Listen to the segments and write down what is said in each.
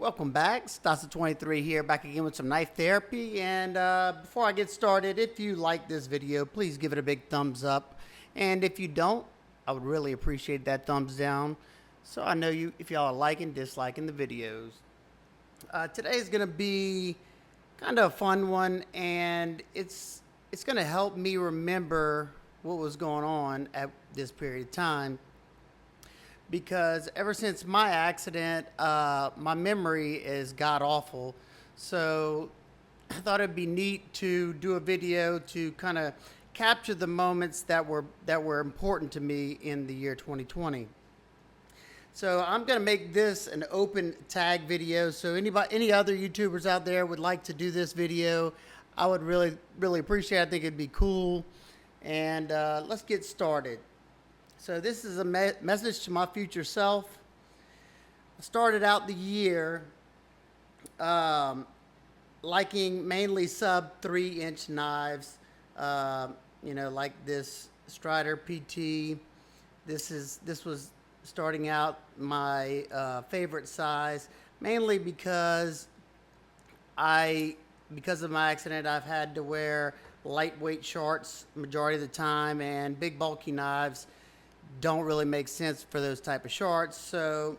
Welcome back. Stasa23 here, back again with some knife therapy. And before I get started, if you like this video, please give it a big thumbs up. And if you don't, I would really appreciate that thumbs down. So I know you if y'all are liking, disliking the videos. Today is going to be kind of a fun one, and it's going to help me remember what was going on at this period of time. Because ever since my accident, my memory is god awful. So I thought it'd be neat to do a video to kind of capture the moments that were important to me in the year 2020. So I'm gonna make this an open tag video. So any other YouTubers out there would like to do this video, I would really appreciate it. I think it'd be cool. And let's get started. So this is a message to my future self. I started out the year liking mainly sub 3-inch knives, like this Strider PT. This was starting out my favorite size, mainly because of my accident, I've had to wear lightweight shorts majority of the time, and big bulky knives don't really make sense for those type of shorts. So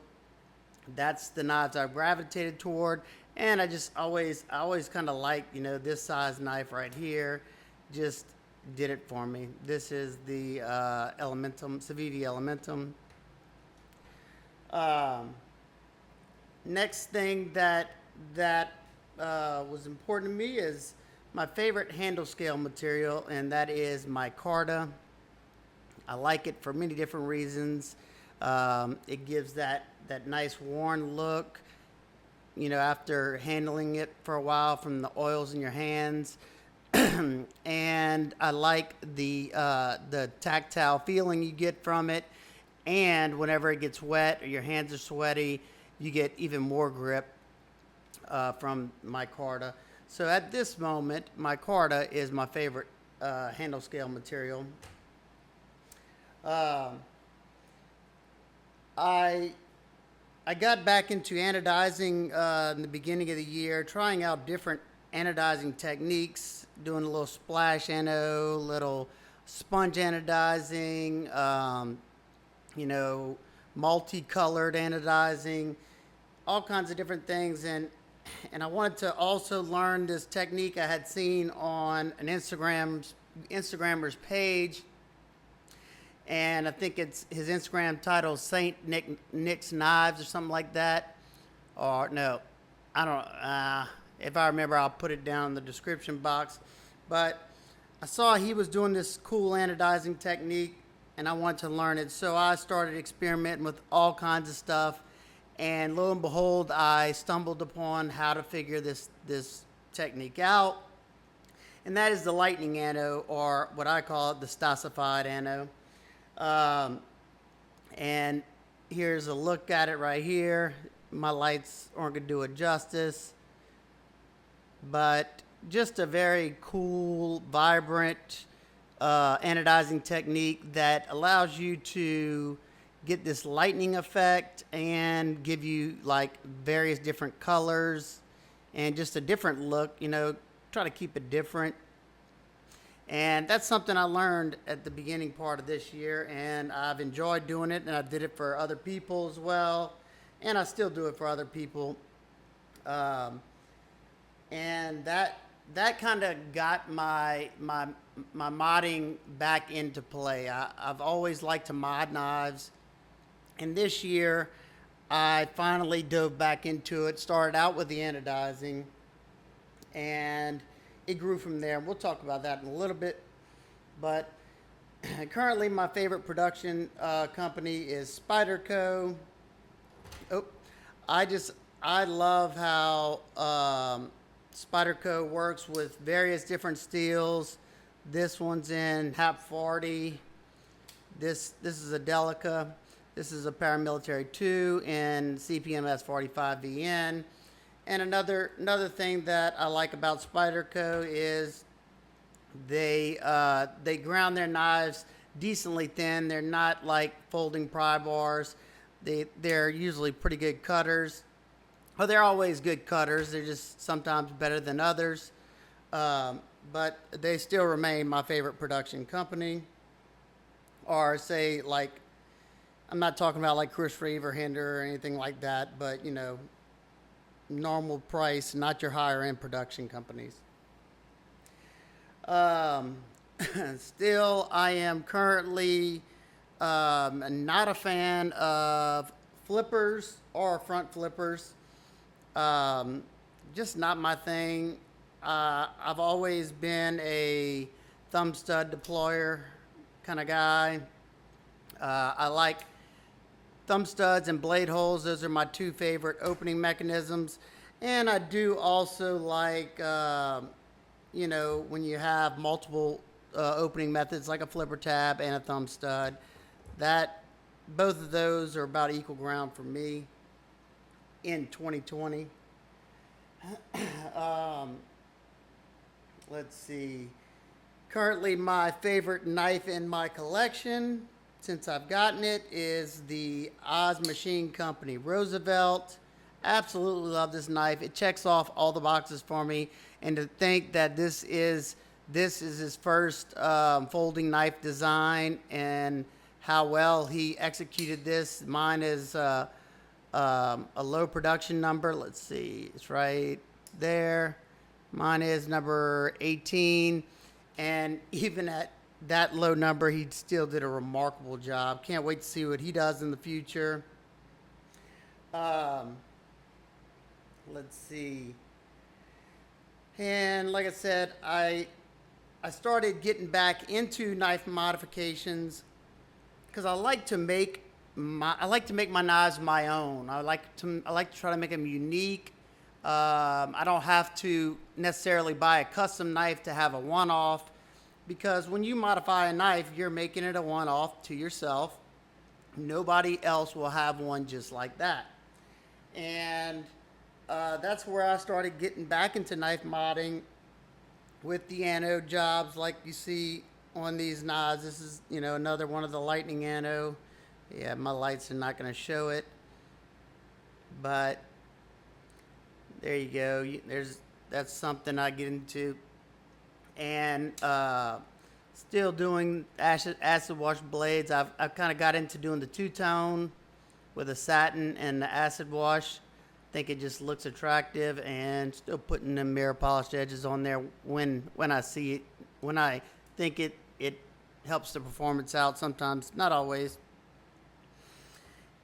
that's the knives I've gravitated toward, and I always kind of like, this size knife right here just did it for me. This is the Elementum, Civivi Elementum. Next thing that was important to me is my favorite handle scale material, and that is micarta. I like it for many different reasons. It gives that nice worn look, after handling it for a while from the oils in your hands. And I like the tactile feeling you get from it. And whenever it gets wet or your hands are sweaty, you get even more grip from micarta. So at this moment, micarta is my favorite handle scale material. I got back into anodizing in the beginning of the year, trying out different anodizing techniques, doing a little splash ano, little sponge anodizing, multicolored anodizing, all kinds of different things. And I wanted to also learn this technique I had seen on an Instagrammer's page. And I think it's his Instagram title, Saint Nick's Knives or something like that. Or no, I don't. If I remember, I'll put it down in the description box. But I saw he was doing this cool anodizing technique, and I wanted to learn it. So I started experimenting with all kinds of stuff, and lo and behold, I stumbled upon how to figure this technique out. And that is the lightning ano, or what I call it, the Stasified ano. And here's a look at it right here. My lights aren't going to do it justice, but just a very cool, vibrant anodizing technique that allows you to get this lightning effect and give you like various different colors and just a different look, try to keep it different. And that's something I learned at the beginning part of this year, and I've enjoyed doing it, and I did it for other people as well, and I still do it for other people. And that kind of got my modding back into play. I've always liked to mod knives, and this year I finally dove back into it. Started out with the anodizing, and it grew from there. We'll talk about that in a little bit. But currently my favorite production company is Spyderco. I love how Spyderco works with various different steels. This one's in HAP 40. This is a Delica. This is a Paramilitary 2 in CPMS 45 VN. And another thing that I like about Spyderco is they ground their knives decently thin. They're not like folding pry bars. They're usually pretty good cutters. Oh, they're always good cutters. They're just sometimes better than others. But they still remain my favorite production company. Or say like, I'm not talking about like Chris Reeve or Hinder or anything like that, but normal price, not your higher end production companies. Um, Still, I am currently not a fan of flippers or front flippers. Um, just not my thing. I've always been a thumb stud deployer kind of guy. I like thumb studs and blade holes. Those are my two favorite opening mechanisms. And I do also like, when you have multiple opening methods like a flipper tab and a thumb stud, that both of those are about equal ground for me in 2020. um, let's see. Currently, my favorite knife in my collection, since I've gotten it, is the Oz Machine Company Roosevelt. Absolutely love this knife. It checks off all the boxes for me, and to think that this is his first folding knife design, and how well he executed this. Mine is a low production number. Let's see, it's right there. Mine is number 18, and even at that low number, he still did a remarkable job. Can't wait to see what he does in the future. Um, let's see. And like I said, I started getting back into knife modifications because I like to make my knives my own. I like to try to make them unique. I don't have to necessarily buy a custom knife to have a one-off, because when you modify a knife, you're making it a one-off to yourself. Nobody else will have one just like that. And that's where I started getting back into knife modding with the anode jobs like you see on these knives. This is, another one of the Lightning anode. Yeah, my lights are not going to show it, but there you go. That's something I get into, and still doing acid wash blades. I've kind of got into doing the two tone with the satin and the acid wash. I think it just looks attractive, and still putting the mirror polished edges on there when I see it, when I think it helps the performance out. Sometimes, not always.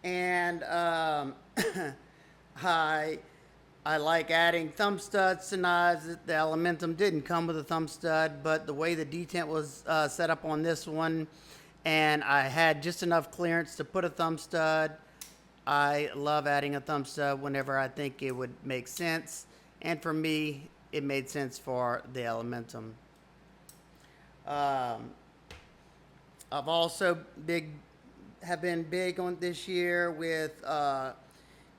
And I I like adding thumb studs to knives. The Elementum didn't come with a thumb stud, but the way the detent was set up on this one, and I had just enough clearance to put a thumb stud. I love adding a thumb stud whenever I think it would make sense, and for me, it made sense for the Elementum. Um, I've also have been big on this year with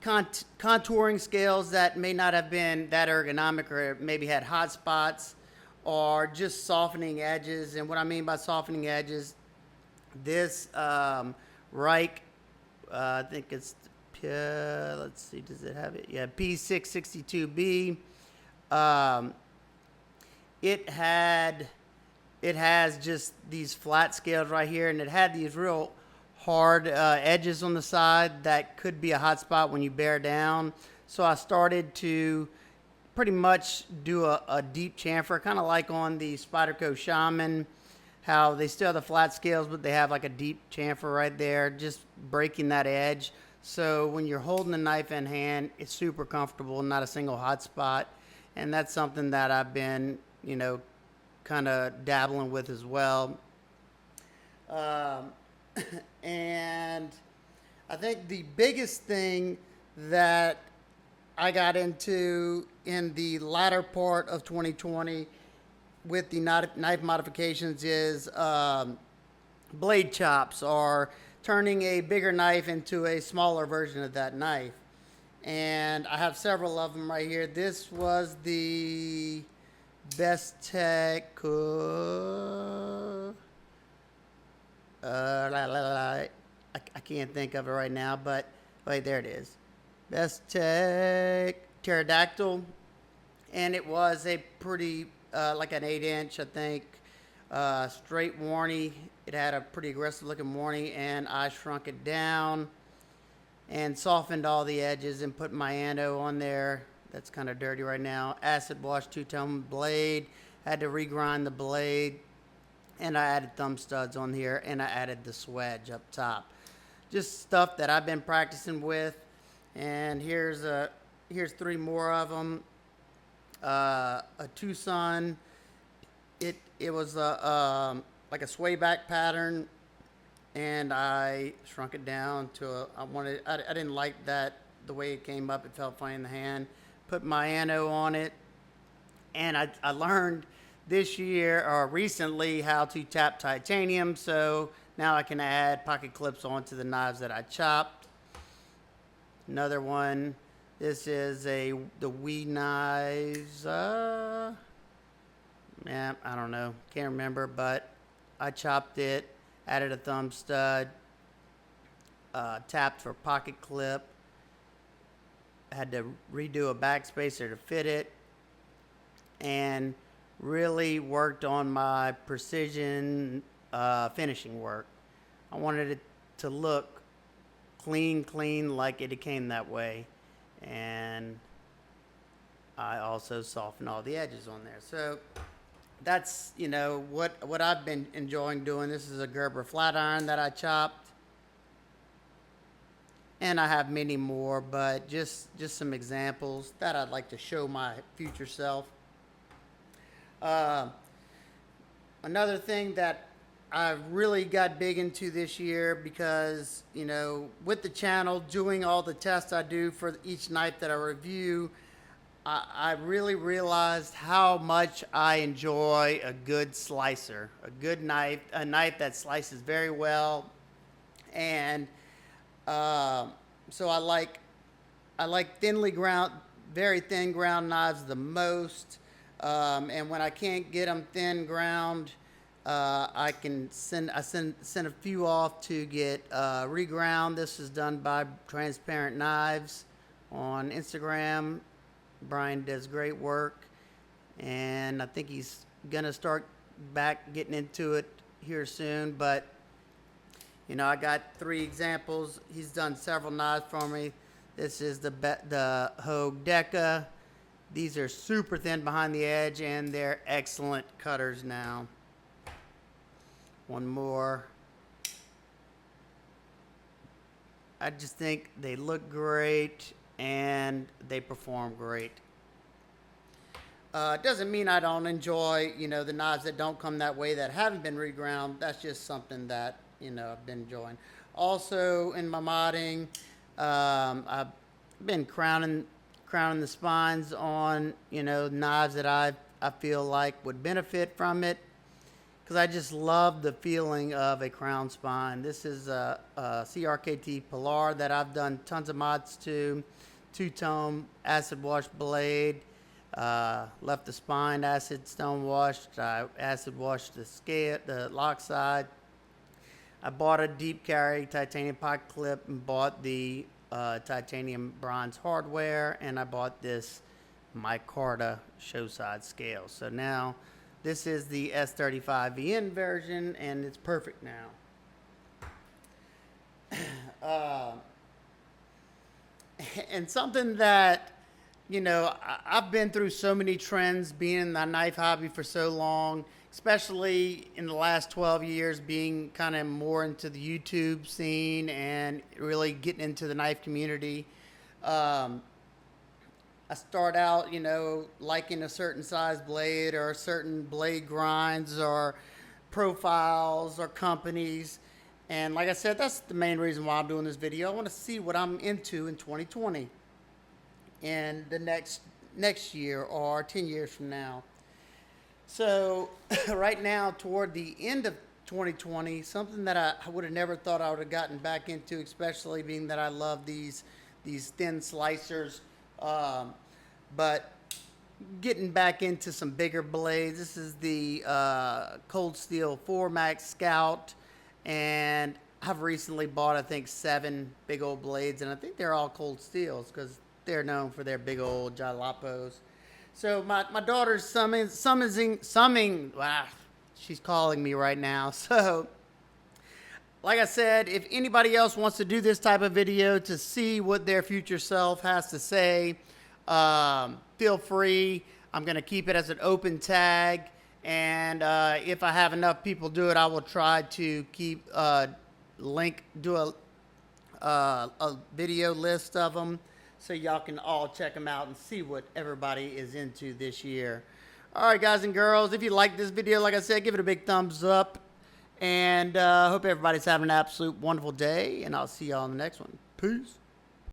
contouring scales that may not have been that ergonomic, or maybe had hot spots, or just softening edges. And what I mean by softening edges, this Reich, I think it's let's see, does it have it? Yeah, P662B. Um, it has just these flat scales right here, and it had these real hard edges on the side that could be a hot spot when you bear down. So I started to pretty much do a deep chamfer, kind of like on the Spyderco Shaman, how they still have the flat scales, but they have like a deep chamfer right there, just breaking that edge. So when you're holding the knife in hand, it's super comfortable, not a single hot spot. And that's something that I've been, kind of dabbling with as well. Um, and I think the biggest thing that I got into in the latter part of 2020 with the knife modifications is blade chops, or turning a bigger knife into a smaller version of that knife. And I have several of them right here. This was the Best Tech. I can't think of it right now, but wait, there it is. Bestech Pterodactyl, and it was a pretty like an 8-inch, I think, straight warney. It had a pretty aggressive looking warney, and I shrunk it down and softened all the edges and put my Ano on there. That's kind of dirty right now. Acid wash two-tone blade. Had to regrind the blade, and I added thumb studs on here, and I added the swedge up top. Just stuff that I've been practicing with. And here's 3 more of them. A Tucson. It was like a sway back pattern, and I shrunk it down to I didn't like that the way it came up. It felt funny in the hand. Put my Ano on it, and I learned this year or recently how to tap titanium, so now I can add pocket clips onto the knives that I chopped. Another one. This is the WE knives. Yeah, I don't know. Can't remember, but I chopped it, added a thumb stud, tapped for pocket clip, had to redo a backspacer to fit it, and really worked on my precision finishing work. I wanted it to look clean like it came that way. And I also softened all the edges on there. So that's, what I've been enjoying doing. This is a Gerber flat iron that I chopped. And I have many more, but just some examples that I'd like to show my future self. Another thing that I really got big into this year because, with the channel, doing all the tests I do for each knife that I review, I really realized how much I enjoy a good slicer, a good knife, a knife that slices very well. And so I like thinly ground, very thin ground knives the most. And when I can't get them thin ground, I send a few off to get reground. This is done by Transparent Knives on Instagram. Brian does great work, and I think he's gonna start back getting into it here soon. But I got 3 examples. He's done several knives for me. This is the Hogue Deca. These are super thin behind the edge, and they're excellent cutters now. One more. I just think they look great and they perform great. It doesn't mean I don't enjoy, the knives that don't come that way that haven't been reground. That's just something that, I've been enjoying. Also in my modding, I've been crowning the spines on, knives that I feel like would benefit from it. Because I just love the feeling of a crown spine. This is a CRKT Pilar that I've done tons of mods to. Two-tone acid wash blade. Left the spine acid stone washed. I acid washed the lock side. I bought a deep carry titanium pocket clip and bought the titanium bronze hardware. And I bought this micarta show side scale. So now this is the S35VN version, and it's perfect now. And something that, I've been through so many trends being in the knife hobby for so long, especially in the last 12 years being kind of more into the YouTube scene and really getting into the knife community. I start out, liking a certain size blade or certain blade grinds or profiles or companies. And like I said, that's the main reason why I'm doing this video. I want to see what I'm into in 2020 and the next year or 10 years from now. So right now, toward the end of 2020, something that I would have never thought I would have gotten back into, especially being that I love these thin slicers. But getting back into some bigger blades. This is the Cold Steel 4 Max Scout, and I've recently bought, I think, 7 big old blades, and I think they're all cold steels because they're known for their big old jalapos. So my daughter's summing. Wow, she's calling me right now. So, like I said, if anybody else wants to do this type of video to see what their future self has to say, feel free. I'm going to keep it as an open tag. And if I have enough people do it, I will try to keep do a video list of them so y'all can all check them out and see what everybody is into this year. All right, guys and girls, if you like this video, like I said, give it a big thumbs up. And hope everybody's having an absolute wonderful day. And I'll see y'all in the next one. Peace.